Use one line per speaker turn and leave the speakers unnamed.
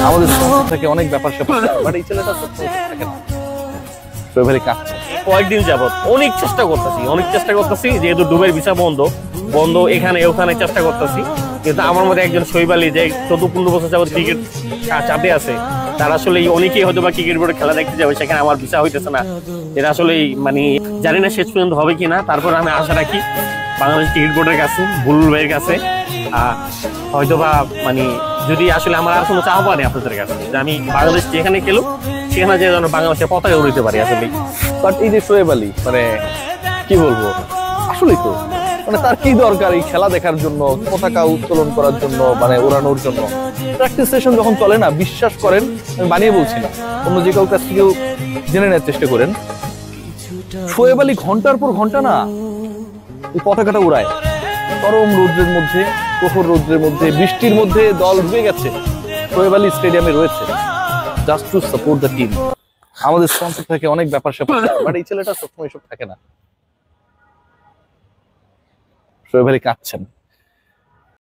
আমাদের সংসার থেকে অনেক ব্যাপার স্যাপার, বাট এই ছেলেটা সবসময় থাকে না, শোয়েব আলী কাঁদছে।
কয়েকদিন যাবত অনেক চেষ্টা করতেছি, যেহেতু দুবাইয়ের ভিসা বন্ধ এখানে ওখানে চেষ্টা করতেছি, কিন্তু আমার মধ্যে একজন শোয়েব আলী যে 14-15 বছর যাবত ক্রিকেট চাপে আছে, তারা আসলে অনেকেই হয়তো বা ক্রিকেট বোর্ডে খেলা দেখতে যাবে, সেখানে আমার ভিসা হইতেছে না। এটা আসলে মানে জানি না শেষ পর্যন্ত হবে কিনা, তারপর আমি আশা রাখি বাংলাদেশ ক্রিকেট বোর্ডের কাছে, বুলবুল ভাইয়ের কাছে, হয়তোবা মানে যদি আসলে আমার আর কোনো চাওয়া নেই আপনাদের কাছে, যে আমি বাংলাদেশ যেখানে খেলো সেখানে যে যেন বাংলাদেশের পতাকা উড়াতে পারি আসলে।
বাট এই যে শোয়েব আলী মানে কি বলবো, আসলেই তো মানে তার কি দরকার এই খেলা দেখার জন্য, পতাকা উত্তোলন করার জন্য, মানে ওড়ানোর জন্য? প্র্যাকটিস সেশন যখন চলে না, বিশ্বাস করেন আমি বানিয়ে বলছি না, অন্য যে কারোর কাছ থেকেও জেনে নেওয়ার চেষ্টা করেন, শোয়েব আলী ঘন্টার পর ঘন্টা না এই পতাকাটা উড়ায়। গরম রৌদ্রের মধ্যে, প্রখর রৌদ্রের মধ্যে, বৃষ্টির মধ্যে দল ডুবে গেছে, শোয়েব আলী স্টেডিয়ামে রয়েছে just to support the team. আমাদের স্পন্সর থেকে অনেক ব্যাপার স্যাপার, বাট এই ছেলেটা সবসময় এসব থাকে না। শোয়েব আলী কাঁদছেন।